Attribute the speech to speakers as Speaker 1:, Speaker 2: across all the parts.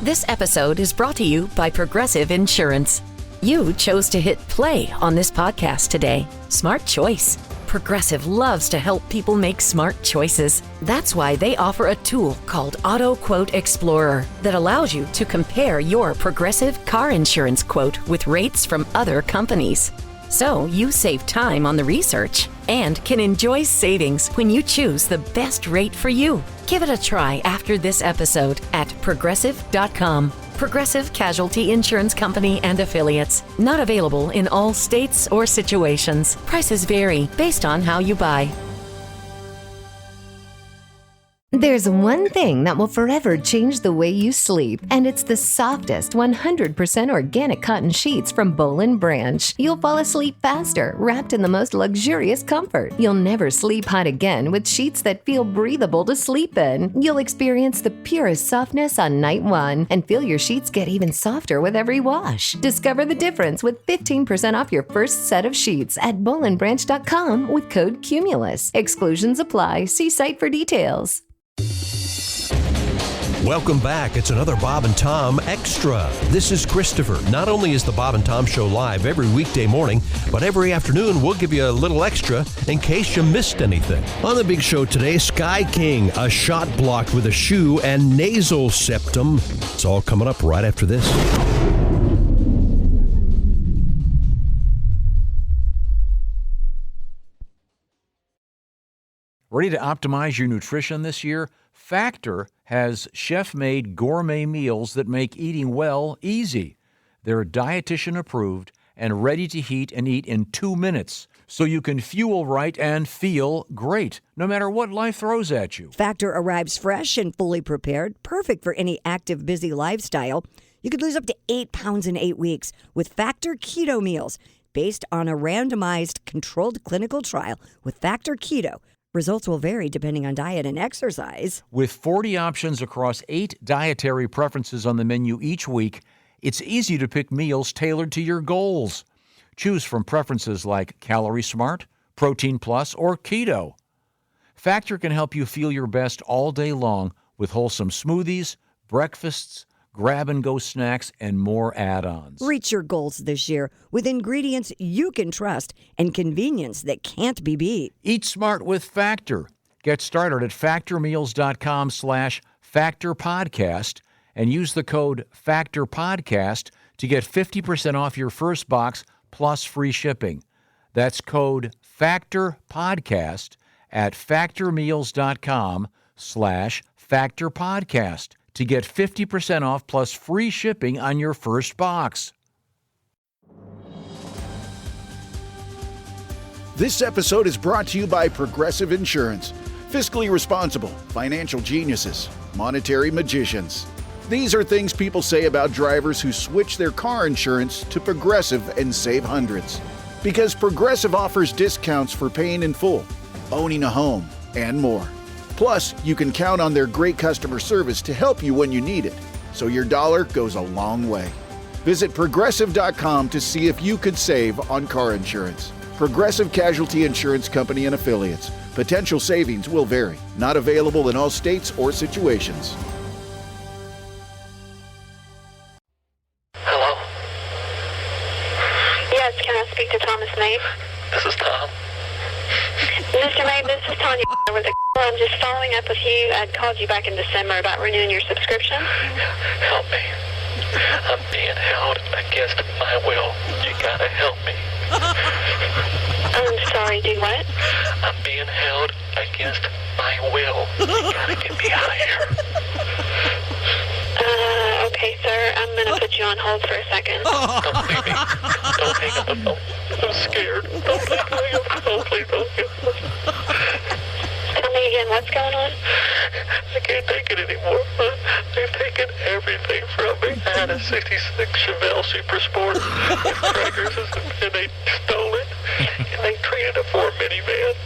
Speaker 1: This episode is brought to you by Progressive Insurance. You chose to hit play on this podcast today. Smart choice. Progressive loves to help people make smart choices. That's why they offer a tool called Auto Quote Explorer that allows you to compare your Progressive car insurance quote with rates from other companies. So you save time on the research and can enjoy savings when you choose the best rate for you. Give it a try after this episode at Progressive.com. Progressive Casualty Insurance Company and Affiliates. Not available in all states or situations. Prices vary based on how you buy.
Speaker 2: There's one thing that will forever change the way you sleep, and it's the softest 100% organic cotton sheets from Boll & Branch. You'll fall asleep faster, wrapped in the most luxurious comfort. You'll never sleep hot again with sheets that feel breathable to sleep in. You'll experience the purest softness on night one and feel your sheets get even softer with every wash. Discover the difference with 15% off your first set of sheets at bollandbranch.com with code CUMULUS. Exclusions apply. See site for details.
Speaker 3: Welcome back. It's another Bob and Tom Extra. This is Christopher. Not only is the Bob and Tom Show live every weekday morning, but every afternoon we'll give you a little extra in case you missed anything. On the big show today, Sky King, a shot blocked with a shoe, and nasal septum. It's all coming up right after this.
Speaker 4: Ready to optimize your nutrition this year? Factor has chef-made gourmet meals that make eating well easy. They're dietitian approved and ready to heat and eat in 2 minutes, so you can fuel right and feel great, no matter what life throws at you.
Speaker 5: Factor arrives fresh and fully prepared, perfect for any active, busy lifestyle. You could lose up to 8 pounds in 8 weeks with Factor Keto Meals, based on a randomized, controlled clinical trial with Factor Keto. Results will vary depending on diet and exercise.
Speaker 4: With 40 options across 8 dietary preferences on the menu each week, it's easy to pick meals tailored to your goals. Choose from preferences like Calorie Smart, Protein Plus, or Keto. Factor can help you feel your best all day long with wholesome smoothies, breakfasts, grab-and-go snacks, and more add-ons.
Speaker 5: Reach your goals this year with ingredients you can trust and convenience that can't be beat.
Speaker 4: Eat smart with Factor. Get started at factormeals.com/factorpodcast and use the code FACTORPODCAST to get 50% off your first box plus free shipping. That's code FACTORPODCAST at factormeals.com/factorpodcast. to get 50% off plus free shipping on your first box.
Speaker 6: This episode is brought to you by Progressive Insurance. Fiscally responsible, financial geniuses, monetary magicians. These are things people say about drivers who switch their car insurance to Progressive and save hundreds. Because Progressive offers discounts for paying in full, owning a home, and more. Plus, you can count on their great customer service to help you when you need it, so your dollar goes a long way. Visit Progressive.com to see if you could save on car insurance. Progressive Casualty Insurance Company and Affiliates. Potential savings will vary. Not available in all states or situations.
Speaker 7: Hello? Yes, can I speak to Thomas Mabe? This is Tom. Mr. Mabe, this is Tanya with the I'm just following up with you. I'd called you back in December about renewing your subscription.
Speaker 8: Help me. I'm being held against my will. You gotta help me.
Speaker 7: I'm sorry, do what?
Speaker 8: I'm being held against my will. You gotta get me out of here.
Speaker 7: Okay, sir. I'm gonna put you on hold for a second.
Speaker 8: Don't leave me. Don't hang up the phone. I'm scared. Don't hang up the phone, please. Don't hang up the phone.
Speaker 7: Tell me again, what's going on?
Speaker 8: I can't take it anymore. They've taken everything from me. I had a 66 Chevelle Super Sport with crackers and they stole it. And they traded it for a minivan.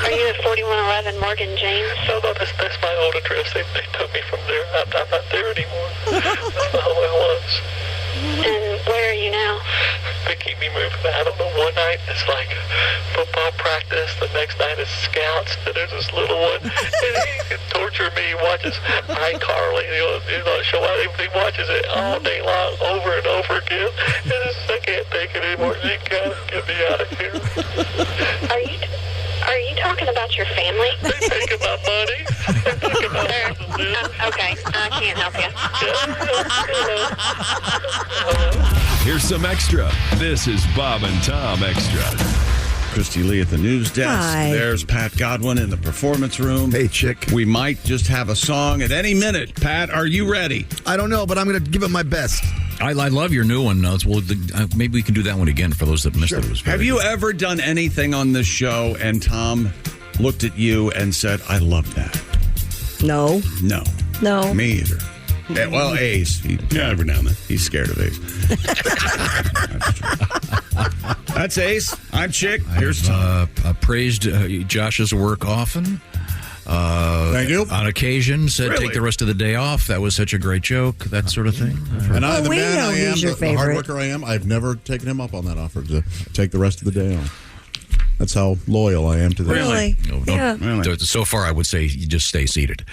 Speaker 7: Are you at 4111 Morgan James?
Speaker 8: No, that's my old address. They took me from there. I'm not there anymore. That's not who I was.
Speaker 7: And where are you now?
Speaker 8: They keep me moving. I don't know. One night it's like football practice. The next night is scouts. And there's this little one. And towards torture me. He watches iCarly, show. He watches it all day long, over and over again. I can't take it anymore. You gotta get me out of here.
Speaker 7: Are you talking about your family?
Speaker 8: They're taking my money. They're taking my
Speaker 7: Okay, I can't help you.
Speaker 9: Here's some extra. This is Bob and Tom Extra.
Speaker 10: Christy Lee at the news desk.
Speaker 5: Hi.
Speaker 10: There's Pat Godwin in the performance room.
Speaker 11: Hey, chick.
Speaker 10: We might just have a song at any minute. Pat, are you ready?
Speaker 11: I don't know, but I'm going to give it my best.
Speaker 4: I love your new one. Maybe we can do that one again for those that missed it. It was very
Speaker 10: Have you
Speaker 4: good.
Speaker 10: ever done anything on this show and Tom looked at you and said, I love that?
Speaker 5: No.
Speaker 10: No. Me either. Yeah, well, Ace. Every now and then. He's scared of Ace. That's Ace. I'm Chick. Here's Tom.
Speaker 4: Praised Josh's work often.
Speaker 12: Thank you.
Speaker 4: On occasion, said
Speaker 10: Really?
Speaker 4: take the rest of the day off. That was such a great joke. That sort of thing.
Speaker 12: And I, the
Speaker 5: we
Speaker 12: man
Speaker 5: know
Speaker 12: I am,
Speaker 5: he's your
Speaker 12: the hard
Speaker 5: favorite.
Speaker 12: worker I am, I've never taken him up on that offer to take the rest of the day off. That's how loyal I am to them.
Speaker 5: Really?
Speaker 4: No,
Speaker 5: Yeah.
Speaker 10: Really?
Speaker 4: So far, I would say you just stay seated.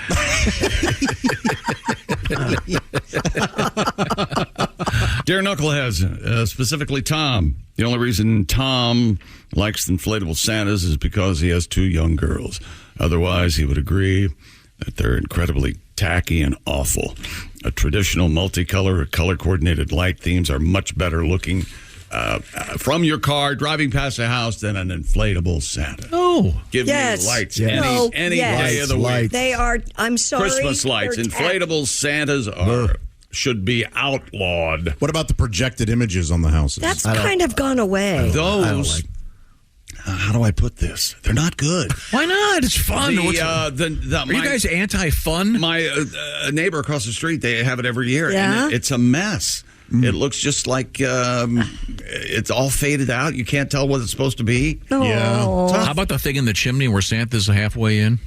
Speaker 10: Dear Knuckleheads, specifically Tom. The only reason Tom likes inflatable Santas is because he has 2 young girls. Otherwise, he would agree that they're incredibly tacky and awful. A traditional multicolor or color-coordinated light themes are much better looking from your car driving past a house than an inflatable Santa.
Speaker 4: Oh.
Speaker 10: Give
Speaker 5: Yes.
Speaker 10: me lights
Speaker 5: No,
Speaker 10: any
Speaker 5: yes.
Speaker 10: day of the week.
Speaker 5: They are, I'm sorry.
Speaker 10: Christmas lights.
Speaker 5: they're
Speaker 10: Inflatable Santas should be outlawed.
Speaker 12: What about the projected images on the houses?
Speaker 5: That's kind of gone away.
Speaker 10: Those, how do I put this? They're not good.
Speaker 4: Why not? It's fun.
Speaker 10: Are
Speaker 4: you guys anti-fun?
Speaker 10: My neighbor across the street, they have it every year.
Speaker 5: Yeah?
Speaker 10: And it's a mess. It looks just like it's all faded out. You can't tell what it's supposed to be.
Speaker 5: Oh.
Speaker 4: How about the thing in the chimney where Santa's halfway in?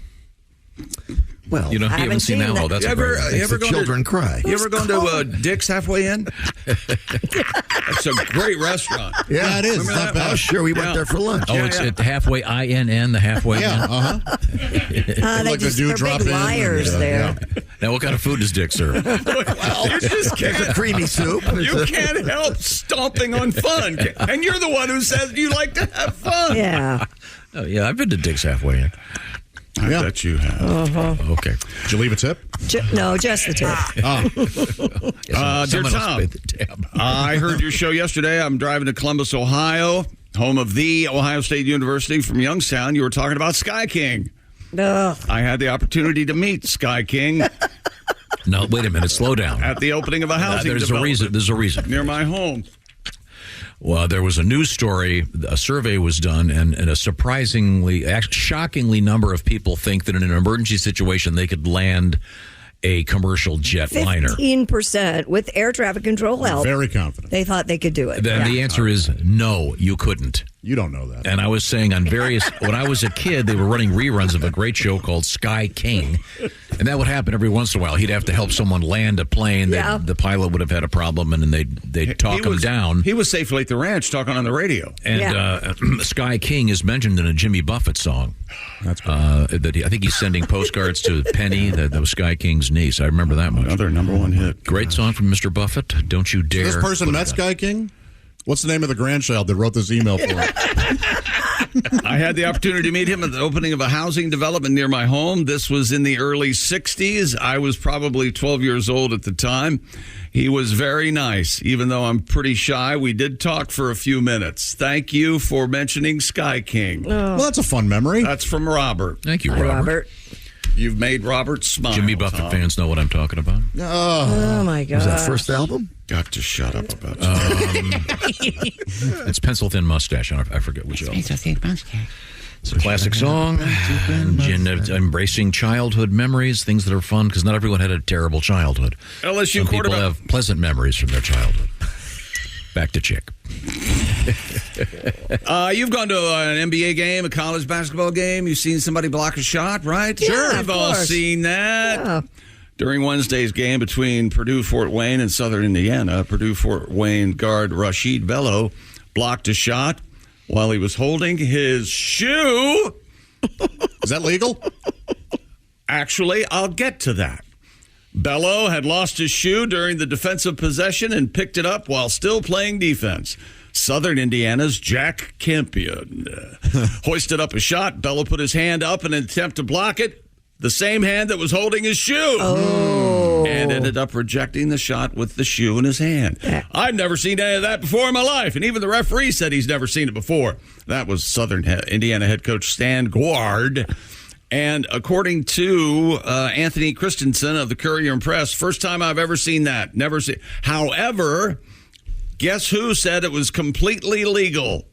Speaker 11: Well,
Speaker 4: You
Speaker 5: I
Speaker 4: haven't seen that?
Speaker 5: that.
Speaker 4: Oh, that's
Speaker 10: You
Speaker 4: a great
Speaker 10: ever-
Speaker 4: one.
Speaker 10: you ever
Speaker 11: the
Speaker 10: gone
Speaker 11: children cry.
Speaker 10: You ever gone to Dick's Halfway In? It's a great restaurant.
Speaker 11: Yeah,
Speaker 12: it is.
Speaker 10: Remember
Speaker 12: It's not
Speaker 10: that?
Speaker 12: bad.
Speaker 11: Oh, sure. We went there for lunch.
Speaker 4: Oh, it's at halfway INN, the halfway
Speaker 12: Yeah,
Speaker 4: in.
Speaker 5: They
Speaker 12: like the
Speaker 5: just,
Speaker 12: dew
Speaker 5: they're
Speaker 12: drop
Speaker 5: big
Speaker 12: in and,
Speaker 5: liars there.
Speaker 4: Now, what kind of food does Dick serve?
Speaker 10: Well, you just
Speaker 11: There's a
Speaker 10: can't.
Speaker 11: creamy soup.
Speaker 10: You can't help stomping on fun. And you're the one who says you like to have fun.
Speaker 5: Yeah.
Speaker 4: Oh, yeah, I've been to Dick's halfway in.
Speaker 10: I bet you have.
Speaker 4: Okay.
Speaker 12: Did you leave a tip?
Speaker 5: No, just the tip.
Speaker 10: Dear
Speaker 4: Someone else
Speaker 10: Tom,
Speaker 4: paid the tab.
Speaker 10: I heard your show yesterday. I'm driving to Columbus, Ohio, home of the Ohio State University from Youngstown. You were talking about Sky King.
Speaker 5: Ugh.
Speaker 10: I had the opportunity to meet Sky King
Speaker 4: No, wait a minute. Slow down.
Speaker 10: at the opening of a housing
Speaker 4: There's a reason.
Speaker 10: development
Speaker 4: There's a reason.
Speaker 10: near my home.
Speaker 4: Well, there was a news story. A survey was done, and a shockingly number of people think that in an emergency situation they could land a commercial jet liner.
Speaker 5: 15% with air traffic control help.
Speaker 12: Very confident.
Speaker 5: They thought they could do it.
Speaker 4: Then the answer is no, you couldn't.
Speaker 12: You don't know that.
Speaker 4: And I was saying on various, when I was a kid, they were running reruns of a great show called Sky King. And that would happen every once in a while. He'd have to help someone land a plane.
Speaker 5: Yeah.
Speaker 4: The pilot would have had a problem, and then they'd talk him down.
Speaker 10: He was safely at the ranch talking on the radio.
Speaker 4: And Sky King is mentioned in a Jimmy Buffett song.
Speaker 12: That's cool.
Speaker 4: I think he's sending postcards to Penny, that was Sky King's niece. I remember that much.
Speaker 10: Another number one hit.
Speaker 4: Great song from Mr. Buffett. Don't you dare.
Speaker 12: This person
Speaker 4: put it
Speaker 12: met
Speaker 4: down.
Speaker 12: Sky King? What's the name of the grandchild that wrote this email for him?
Speaker 10: I had the opportunity to meet him at the opening of a housing development near my home. This was in the early 60s. I was probably 12 years old at the time. He was very nice. Even though I'm pretty shy, we did talk for a few minutes. Thank you for mentioning Sky King.
Speaker 12: Well, that's a fun memory.
Speaker 10: That's from Robert.
Speaker 4: Thank you,
Speaker 5: Hi,
Speaker 4: Robert.
Speaker 5: Robert.
Speaker 10: You've made Robert smile.
Speaker 4: Jimmy Buffett fans know what I'm talking about.
Speaker 5: Oh, my God.
Speaker 11: Was that first album?
Speaker 10: Got to shut up about that.
Speaker 4: It's Pencil Thin Mustache. I forget which album. It's a classic song. And embracing childhood memories, things that are fun, because not everyone had a terrible childhood.
Speaker 10: LSU
Speaker 4: Some people
Speaker 10: quarterback.
Speaker 4: have pleasant memories from their childhood. Back to Chick.
Speaker 10: You've gone to an NBA game, a college basketball game. You've seen somebody block a shot, right?
Speaker 5: Yeah,
Speaker 10: Sure.
Speaker 5: of
Speaker 10: We've all
Speaker 5: course.
Speaker 10: seen that.
Speaker 5: Yeah.
Speaker 10: During Wednesday's game between Purdue-Fort Wayne and Southern Indiana, Purdue-Fort Wayne guard Rashid Bello blocked a shot while he was holding his shoe
Speaker 12: Is that legal?
Speaker 10: Actually, I'll get to that. Bello had lost his shoe during the defensive possession and picked it up while still playing defense. Southern Indiana's Jack Campion hoisted up a shot. Bello put his hand up in an attempt to block it, the same hand that was holding his shoe.
Speaker 5: Oh.
Speaker 10: And ended up rejecting the shot with the shoe in his hand. I've never seen any of that before in my life, and even the referee said he's never seen it before. That was Southern Indiana head coach Stan Guard. And according to Anthony Christensen of the Courier and Press, first time I've ever seen that. Never seen. However, guess who said it was completely legal?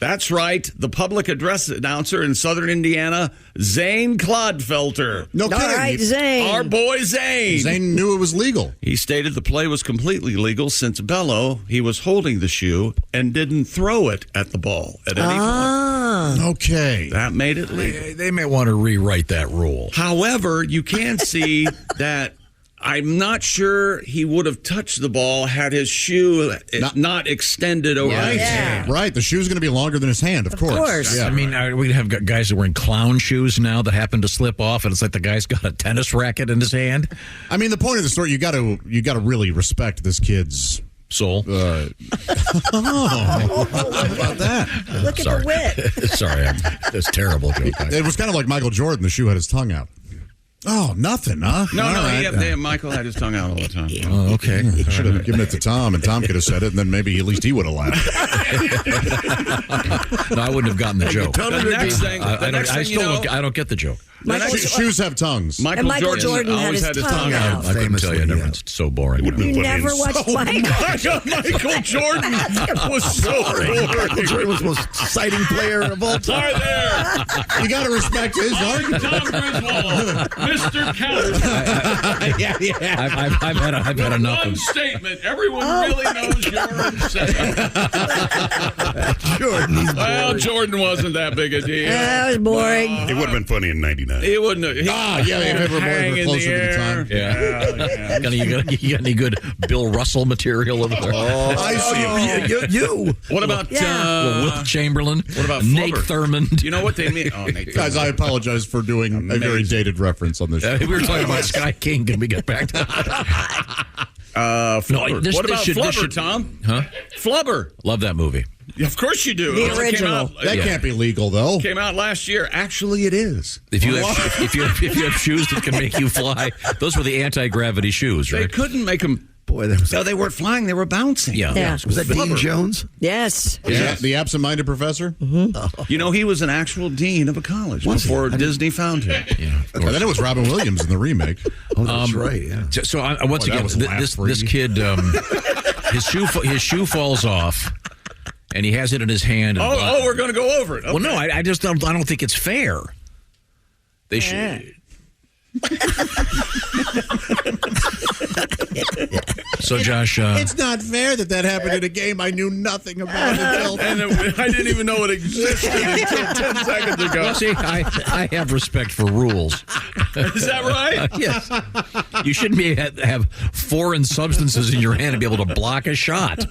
Speaker 10: That's right. The public address announcer in Southern Indiana, Zane Clodfelter.
Speaker 11: No kidding.
Speaker 5: All right, Zane.
Speaker 10: Our boy Zane.
Speaker 12: Zane knew it was legal.
Speaker 10: He stated the play was completely legal since Bello, he was holding the shoe and didn't throw it at the ball at any point.
Speaker 12: Okay.
Speaker 10: That made it legal.
Speaker 4: They may want to rewrite that rule.
Speaker 10: However, you can see that I'm not sure he would have touched the ball had his shoe not extended over his hand.
Speaker 12: Right. The shoe's going to be longer than his hand, of course.
Speaker 4: Yeah. I mean, we have got guys that are wearing clown shoes now that happen to slip off, and it's like the guy's got a tennis racket in his hand.
Speaker 12: I mean, the point of the story, you got to really respect this kid's
Speaker 4: soul.
Speaker 12: How about that?
Speaker 5: Look at the wit.
Speaker 4: Sorry, that's a terrible joke.
Speaker 12: It was kind of like Michael Jordan. The shoe had his tongue out. Oh, nothing, huh?
Speaker 10: No, Michael had his tongue out all the time.
Speaker 4: Oh, okay.
Speaker 12: Should have given it to Tom, and Tom could have said it, and then maybe at least he would have laughed.
Speaker 4: No, I wouldn't have gotten the joke.
Speaker 10: The next thing,
Speaker 4: I don't get the joke.
Speaker 12: Shoes have tongues.
Speaker 5: Michael Jordan
Speaker 10: always had his tongue out.
Speaker 4: I couldn't tell you. It's so boring.
Speaker 5: You never watched Michael.
Speaker 10: Michael Jordan was so boring.
Speaker 11: Michael Jordan was the most exciting player of all time.
Speaker 10: Right there.
Speaker 12: You got to respect his argument.
Speaker 10: Tom Griswold, Mr. Counter.
Speaker 4: I've had enough
Speaker 10: One
Speaker 4: of
Speaker 10: statement. Everyone really knows Jordan's saying. Jordan wasn't that big a deal.
Speaker 5: That was boring.
Speaker 11: It would have been funny in 99.
Speaker 10: He wouldn't have.
Speaker 12: If we're closer to the time.
Speaker 4: Yeah. You got any good Bill Russell material over there?
Speaker 11: I see. You.
Speaker 10: What about
Speaker 4: Will Chamberlain?
Speaker 10: What about
Speaker 4: Nate
Speaker 10: Flubber?
Speaker 4: Thurmond?
Speaker 10: Do you know what they mean? Oh, Nate
Speaker 12: Guys, I apologize for doing a very dated reference on this show.
Speaker 4: We were talking about Sky King. Can we get back to that?
Speaker 10: Flubber. What about Flubber, Tom?
Speaker 4: Huh?
Speaker 10: Flubber.
Speaker 4: Love that movie.
Speaker 10: Of course you do.
Speaker 5: The original.
Speaker 12: That can't be legal, though.
Speaker 10: Came out last year. Actually, it is.
Speaker 4: If you have shoes that can make you fly, those were the anti-gravity shoes, right?
Speaker 10: They couldn't make them.
Speaker 11: Boy, that was.
Speaker 10: No, they weren't flying. They were bouncing.
Speaker 5: Yeah.
Speaker 11: Was that Dean Jones?
Speaker 5: Yes.
Speaker 12: The absent-minded professor?
Speaker 5: Mm-hmm.
Speaker 10: You know, he was an actual dean of a college before Disney found him.
Speaker 4: Yeah.
Speaker 12: And then it was Robin Williams in the remake.
Speaker 11: Oh, that's right. Yeah.
Speaker 4: So once again, this kid, his shoe falls off, and he has it in his hand. And
Speaker 10: we're going to go over it. Okay.
Speaker 4: Well, no, I just don't. I don't think it's fair. They should. So, Josh,
Speaker 12: It's not fair that happened in a game I knew nothing about until.
Speaker 10: And I didn't even know it existed until 10 seconds ago.
Speaker 4: well, see, I have respect for rules.
Speaker 10: Is that right?
Speaker 4: Yes. You shouldn't have foreign substances in your hand and be able to block a shot.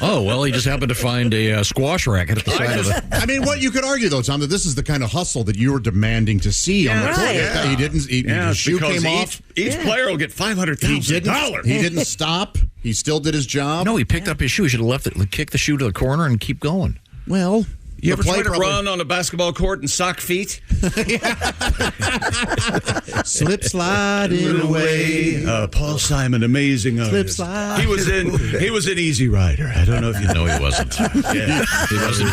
Speaker 4: Oh, well, he just happened to find a squash racket at the side of it.
Speaker 12: I mean, what you could argue, though, Tom, that this is the kind of hustle that you were demanding to see on the court.
Speaker 5: right.
Speaker 12: He didn't. His shoe came off.
Speaker 10: Each player will get $500,000.
Speaker 12: He didn't stop. He still did his job.
Speaker 4: No, he picked up his shoe. He should have left it, kick the shoe to the corner, and keep going.
Speaker 12: Well,
Speaker 10: You ever try to run on a basketball court in sock feet?
Speaker 12: Slip sliding away.
Speaker 10: Paul Simon, amazing artist.
Speaker 12: Slip slide.
Speaker 10: He was in Easy Rider. I don't know if you know.
Speaker 4: No, he wasn't.
Speaker 10: Yeah.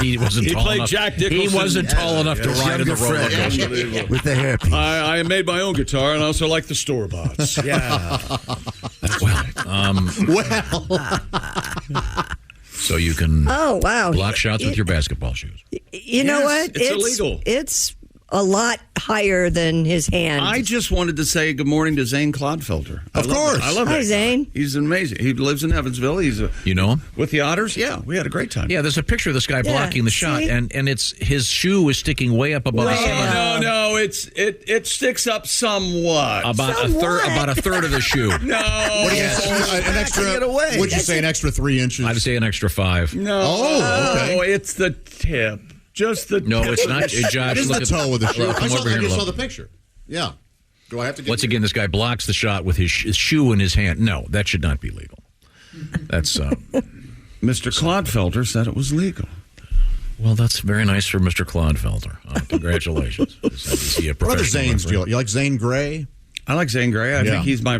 Speaker 4: He wasn't
Speaker 10: He
Speaker 4: tall
Speaker 10: played
Speaker 4: enough.
Speaker 10: Jack Nicholson.
Speaker 4: He wasn't tall enough to ride in the roller coaster.
Speaker 11: With the hairpiece.
Speaker 10: I made my own guitar, and I also like the store-boughts. Yeah.
Speaker 4: So you can block shots with your basketball shoes.
Speaker 5: You know what?
Speaker 10: It's illegal.
Speaker 5: It's a lot higher than his hand.
Speaker 10: I just wanted to say good morning to Zane Clodfelter.
Speaker 12: Of course.
Speaker 10: I love
Speaker 5: Hi,
Speaker 10: that.
Speaker 5: Zane.
Speaker 10: He's amazing. He lives in Evansville.
Speaker 4: You know him?
Speaker 10: With the Otters? Yeah, we had a great time.
Speaker 4: Yeah, there's a picture of this guy blocking the shot, and it's his shoe is sticking way up above his head.
Speaker 10: No, it sticks up somewhat.
Speaker 4: About a third of the shoe.
Speaker 10: No.
Speaker 12: What do you say? An extra? Would you say an extra 3 inches?
Speaker 4: I'd say an extra 5.
Speaker 10: No.
Speaker 12: Oh, okay.
Speaker 10: It's the tip. Just the
Speaker 4: No,
Speaker 10: tip.
Speaker 4: it's not. Josh,
Speaker 12: It is
Speaker 4: look
Speaker 12: the
Speaker 4: at
Speaker 12: toe with the shoe.
Speaker 4: Come
Speaker 12: I
Speaker 4: over here and
Speaker 12: just saw
Speaker 4: look.
Speaker 12: the picture. Yeah. Do I have to?
Speaker 4: Once again, this guy blocks the shot with his shoe in his hand. No, that should not be legal. That's
Speaker 10: Mr. Clodfelter said it was legal.
Speaker 4: Well, that's very nice for Mr. Clodfelter. Congratulations. Is he a
Speaker 12: What other
Speaker 4: professional
Speaker 12: Zanes do
Speaker 4: referee?
Speaker 12: you like? Zane Grey?
Speaker 10: I like Zane Grey. I think he's my...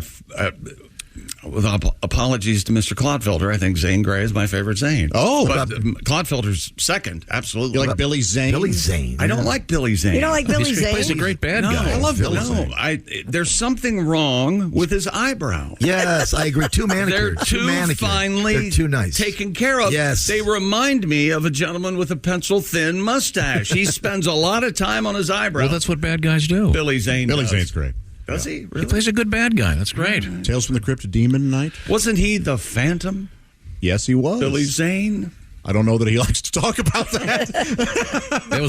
Speaker 10: with apologies to Mr. Clodfelter, I think Zane Grey is my favorite Zane.
Speaker 12: Oh.
Speaker 10: But Clodfelter's second, absolutely.
Speaker 12: You like Billy Zane?
Speaker 11: Billy Zane.
Speaker 10: I don't like Billy Zane.
Speaker 5: You don't like Billy
Speaker 4: He
Speaker 5: Zane?
Speaker 4: plays a great bad
Speaker 10: No,
Speaker 4: guy.
Speaker 10: I love
Speaker 11: Billy
Speaker 10: Billy
Speaker 11: Zane.
Speaker 10: Zane. There's something wrong with his eyebrows.
Speaker 11: Yes, I agree. Too
Speaker 10: They're
Speaker 11: manicured.
Speaker 10: too
Speaker 11: manicured.
Speaker 10: finely
Speaker 11: They're too nice.
Speaker 10: taken care of.
Speaker 11: Yes.
Speaker 10: They remind me of a gentleman with a pencil-thin mustache. He spends a lot of time on his eyebrows.
Speaker 4: Well, that's what bad guys do.
Speaker 10: Billy Zane
Speaker 12: Billy
Speaker 10: does.
Speaker 12: Zane's great.
Speaker 10: Does he?
Speaker 4: He
Speaker 10: Really?
Speaker 4: plays a good bad guy. That's great.
Speaker 12: Tales from the Crypt, Demon Knight?
Speaker 10: Wasn't he the Phantom?
Speaker 12: Yes, he was.
Speaker 10: Billy Zane?
Speaker 12: I don't know that he likes to talk about that.
Speaker 4: That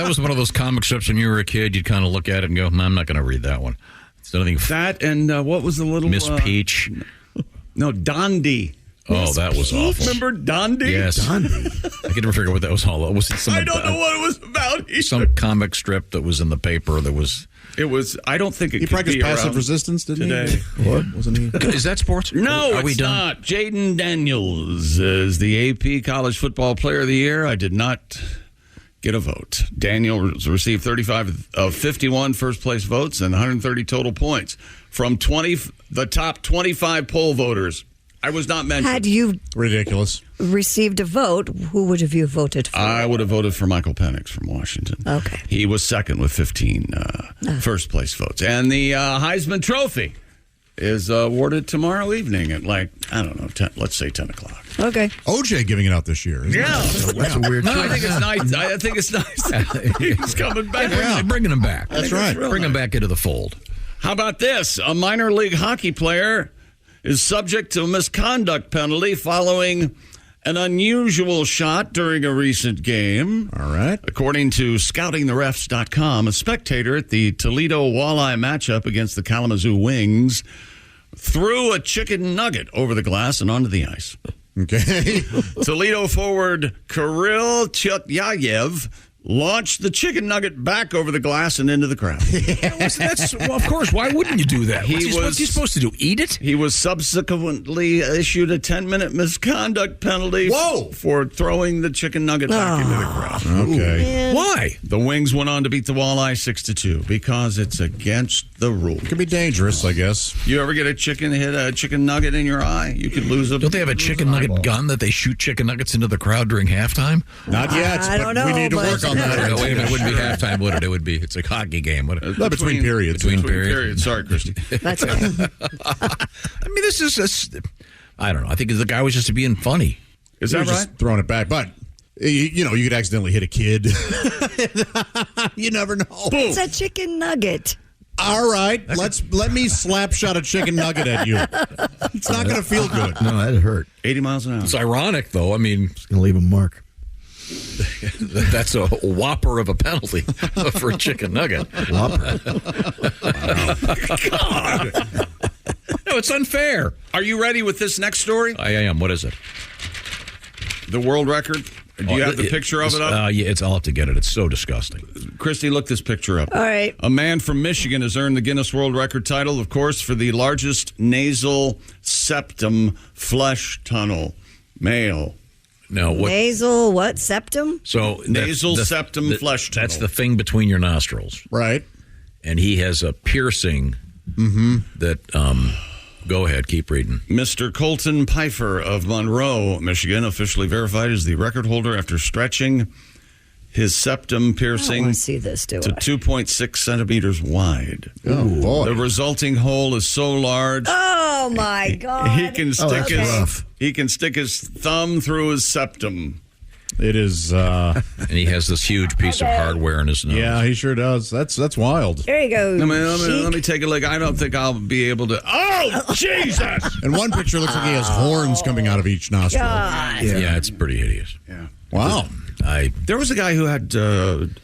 Speaker 4: was one of those comic strips when you were a kid. You'd kind of look at it and go, "I'm not going to read that one." It's nothing.
Speaker 10: That and what was the little...
Speaker 4: Miss Peach.
Speaker 10: No, Dondi.
Speaker 4: Oh, that was awful.
Speaker 10: Remember Dondi?
Speaker 4: Yes.
Speaker 11: Dondi.
Speaker 4: I can never figure out what that was all about. Was it some,
Speaker 10: I don't know what it was about either.
Speaker 4: some comic strip that was in the paper that was...
Speaker 10: It was... I don't think it
Speaker 12: He
Speaker 10: could
Speaker 12: practiced
Speaker 10: be
Speaker 12: passive
Speaker 10: around
Speaker 12: resistance, didn't
Speaker 10: today.
Speaker 12: he? What? Wasn't he?
Speaker 4: Is that sports?
Speaker 10: No,
Speaker 4: Are we
Speaker 10: it's
Speaker 4: done?
Speaker 10: not. Jaden Daniels is the AP College Football Player of the Year. I did not get a vote. Daniels received 35 of 51 first-place votes and 130 total points from the top 25 poll voters. I was not mentioned.
Speaker 5: Had you
Speaker 12: Ridiculous.
Speaker 5: received a vote, who would have you voted for?
Speaker 10: I would have voted for Michael Penix from Washington.
Speaker 5: Okay.
Speaker 10: He was second with 15 first-place votes. And the Heisman Trophy is awarded tomorrow evening at, let's say 10 o'clock.
Speaker 5: Okay.
Speaker 12: OJ giving it out this year. Isn't
Speaker 10: Yeah.
Speaker 12: it?
Speaker 11: That's a weird
Speaker 10: No, I
Speaker 11: choice.
Speaker 10: think it's nice. I think it's nice. He's coming back.
Speaker 4: They're bringing him back.
Speaker 12: That's right.
Speaker 4: Bring him back into the fold.
Speaker 10: How about this? A minor league hockey player is subject to a misconduct penalty following an unusual shot during a recent game.
Speaker 12: All right.
Speaker 10: According to scoutingtherefs.com, a spectator at the Toledo Walleye matchup against the Kalamazoo Wings threw a chicken nugget over the glass and onto the ice.
Speaker 12: Okay.
Speaker 10: Toledo forward Kirill Chutyayev launched the chicken nugget back over the glass and into the crowd.
Speaker 4: Well, of course. Why wouldn't you do that? What's he supposed to do? Eat it?
Speaker 10: He was subsequently issued a 10-minute misconduct penalty for throwing the chicken nugget back into the crowd.
Speaker 12: Okay.
Speaker 4: Why?
Speaker 10: The Wings went on to beat the Walleye 6-2 because it's against the rule.
Speaker 12: It could be dangerous, I guess.
Speaker 10: You ever get a chicken nugget in your eye? You could lose a...
Speaker 4: Don't they have a chicken nugget gun that they shoot chicken nuggets into the crowd during halftime?
Speaker 12: Not yet,
Speaker 5: I
Speaker 12: but
Speaker 5: don't know,
Speaker 12: we need to work on that.
Speaker 4: No, wait a minute. It wouldn't be halftime, would it? It's a hockey game.
Speaker 12: No, between periods.
Speaker 4: Between periods.
Speaker 10: Sorry, Christy.
Speaker 5: That's okay.
Speaker 4: I mean, this is just... I don't know. I think the guy was just being funny.
Speaker 10: Is
Speaker 12: You're
Speaker 10: that right?
Speaker 12: just throwing it back, but you could accidentally hit a kid. You never know.
Speaker 5: It's a chicken nugget.
Speaker 12: All right, let me slap shot a chicken nugget at you. It's not going to feel good.
Speaker 11: No, that hurt.
Speaker 10: 80 miles an hour.
Speaker 4: It's ironic, though. I mean,
Speaker 11: It's going to leave a mark.
Speaker 4: that's a whopper of a penalty for a chicken nugget.
Speaker 11: Whopper.
Speaker 4: God. No, it's unfair.
Speaker 10: Are you ready with this next story?
Speaker 4: I am. What is it?
Speaker 10: The world record? Do you have the picture of it up?
Speaker 4: Yeah, I'll have to get it. It's so disgusting.
Speaker 10: Christy, look this picture up.
Speaker 5: All right.
Speaker 10: A man from Michigan has earned the Guinness World Record title, of course, for the largest nasal septum flesh tunnel. Male.
Speaker 4: No, what?
Speaker 5: Nasal, what? Septum?
Speaker 4: So
Speaker 10: Nasal septum flesh tunnel.
Speaker 4: That's the thing between your nostrils.
Speaker 12: Right.
Speaker 4: And he has a piercing that. Go ahead, keep reading.
Speaker 10: Mr. Colton Pfeiffer of Monroe, Michigan, officially verified as the record holder after stretching his septum
Speaker 5: I don't
Speaker 10: piercing
Speaker 5: want to see this, do
Speaker 10: to
Speaker 5: I?
Speaker 10: 2.6 centimeters wide.
Speaker 12: Oh, boy.
Speaker 10: The resulting hole is so large
Speaker 5: Oh, my God.
Speaker 10: he can stick
Speaker 11: rough.
Speaker 10: he can stick his thumb through his septum.
Speaker 12: It is.
Speaker 4: And he has this huge piece of hardware in his nose.
Speaker 12: Yeah, he sure does. That's wild.
Speaker 5: There you go.
Speaker 10: Let me take a look. I don't think I'll be able to. Oh, Jesus!
Speaker 12: And one picture looks like he has horns coming out of each nostril.
Speaker 5: God.
Speaker 4: Yeah, it's pretty hideous.
Speaker 10: Yeah.
Speaker 12: Wow.
Speaker 10: There was a guy who had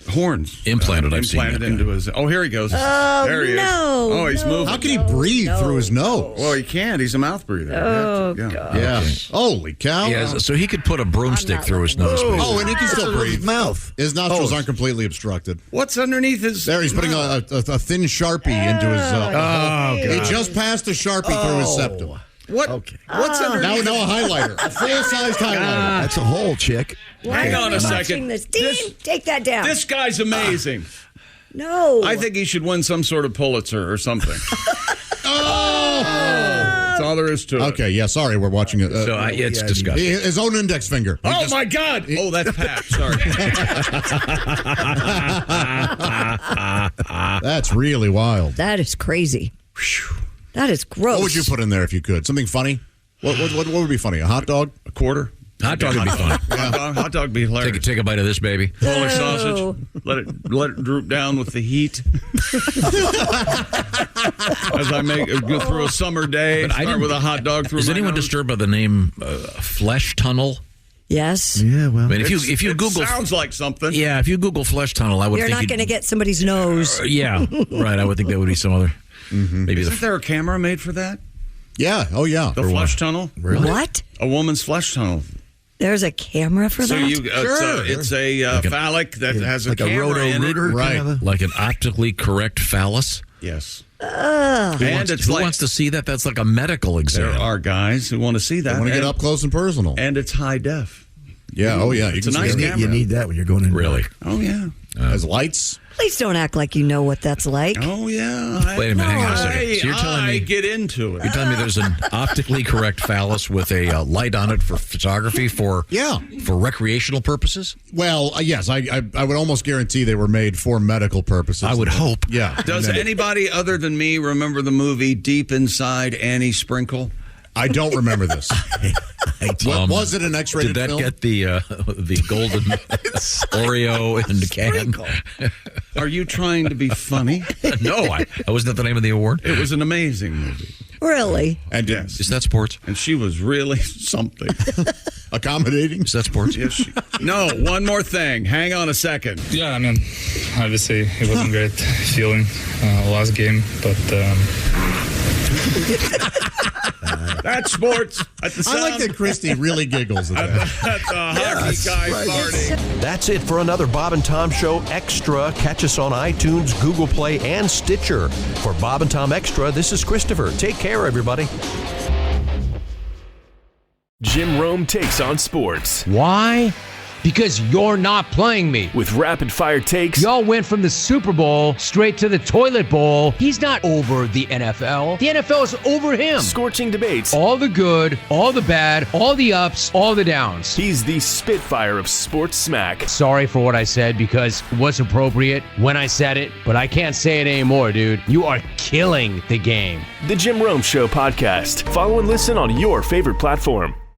Speaker 10: horns
Speaker 13: implanted. I've seen
Speaker 10: into his. Oh, here he goes. There he is. Oh, he's moving.
Speaker 12: How can he breathe through his nose?
Speaker 10: Well, he can't. He's a mouth breather.
Speaker 5: Oh,
Speaker 10: God.
Speaker 12: Yeah.
Speaker 13: Okay.
Speaker 12: Holy cow.
Speaker 13: Yeah, so he could put a broomstick through his nose.
Speaker 12: Oh, and he can still breathe.
Speaker 11: His mouth.
Speaker 12: His nostrils aren't completely obstructed.
Speaker 10: What's underneath his?
Speaker 12: There, he's putting a thin Sharpie into his.
Speaker 13: God.
Speaker 12: He just passed a Sharpie through his septum.
Speaker 10: What?
Speaker 11: Okay.
Speaker 10: What's underneath?
Speaker 12: Now a highlighter. A full-sized highlighter.
Speaker 11: That's a hole, chick.
Speaker 10: Hang on a second.
Speaker 5: Watching this. Dean, take that down.
Speaker 10: This guy's amazing.
Speaker 5: No.
Speaker 10: I think he should win some sort of Pulitzer or something. That's all there is to it.
Speaker 12: Okay, yeah, sorry, we're watching it.
Speaker 13: It's disgusting.
Speaker 12: His own index finger.
Speaker 10: Oh, my God. Oh, that's Pat. Sorry.
Speaker 12: That's really wild.
Speaker 5: That is crazy. That is gross.
Speaker 12: What would you put in there if you could? Something funny? What would be funny? A hot dog?
Speaker 10: A quarter?
Speaker 13: Hot dog would be fun.
Speaker 10: Hot dog would be hilarious.
Speaker 13: Take a bite of this, baby.
Speaker 10: Polish sausage. Let it droop down with the heat. As I go through a summer day, start with a hot dog through.
Speaker 13: Is anyone disturbed by the name flesh tunnel?
Speaker 5: Yes.
Speaker 11: Yeah, well.
Speaker 13: I mean, if you Google,
Speaker 10: sounds like something.
Speaker 13: Yeah, if you Google flesh tunnel, I would.
Speaker 5: You're
Speaker 13: think
Speaker 5: not going to get somebody's nose.
Speaker 13: Yeah, right. I would think that would be some other. Maybe
Speaker 10: Isn't there a camera made for that?
Speaker 12: Yeah. Oh, yeah.
Speaker 10: The flesh tunnel.
Speaker 13: Really?
Speaker 5: What?
Speaker 10: A woman's flesh tunnel.
Speaker 5: There's a camera for
Speaker 10: So
Speaker 5: that?
Speaker 10: it's a phallic that has a
Speaker 11: like
Speaker 10: camera
Speaker 11: a roto-rooter,
Speaker 12: Right.
Speaker 11: kind of
Speaker 13: like an optically correct phallus.
Speaker 10: Yes.
Speaker 13: Who
Speaker 10: It's like
Speaker 13: wants to see that? That's like a medical exam.
Speaker 10: there are guys who want to see that.
Speaker 12: I want to get up close and personal.
Speaker 10: And it's high def.
Speaker 12: Yeah. Oh, yeah.
Speaker 10: It's a nice camera.
Speaker 11: You need that when you're going in.
Speaker 13: Really?
Speaker 10: Oh yeah.
Speaker 12: Has lights.
Speaker 5: Please don't act like you know what that's like.
Speaker 10: Oh yeah.
Speaker 13: Wait a minute, hang on a second. So you're telling me
Speaker 10: get into it.
Speaker 13: You're telling me there's an optically correct phallus with a light on it for photography for recreational purposes?
Speaker 12: Well, yes. I would almost guarantee they were made for medical purposes.
Speaker 13: I would hope.
Speaker 12: Yeah.
Speaker 10: Does anybody other than me remember the movie Deep Inside Annie Sprinkle?
Speaker 12: I don't remember this. Was it an X-rated
Speaker 13: Did that
Speaker 12: film?
Speaker 13: get the golden Oreo in the can?
Speaker 10: Are you trying to be funny?
Speaker 13: No, wasn't that the name of the award?
Speaker 10: It was an amazing movie.
Speaker 5: Really?
Speaker 10: And yes.
Speaker 13: Is that sports?
Speaker 10: And she was really something.
Speaker 12: Accommodating?
Speaker 13: Is that sports?
Speaker 10: Yes. No, one more thing. Hang on a second.
Speaker 14: Yeah, I mean, obviously it wasn't great feeling last game, but...
Speaker 10: That's sports. At the
Speaker 12: I like that Christy really giggles at that.
Speaker 10: That's a hockey guy farting.
Speaker 3: That's it for another Bob and Tom Show Extra. Catch us on iTunes, Google Play, and Stitcher. For Bob and Tom Extra, this is Christopher. Take care, everybody.
Speaker 15: Jim Rome takes on sports.
Speaker 16: Why? Because you're not playing me.
Speaker 15: With rapid-fire takes.
Speaker 16: Y'all went from the Super Bowl straight to the toilet bowl. He's not over the NFL. The NFL is over him.
Speaker 15: Scorching debates.
Speaker 16: All the good, all the bad, all the ups, all the downs.
Speaker 15: He's the Spitfire of sports smack.
Speaker 16: Sorry for what I said because it was appropriate when I said it, but I can't say it anymore, dude. You are killing the game.
Speaker 15: The Jim Rome Show podcast. Follow and listen on your favorite platform.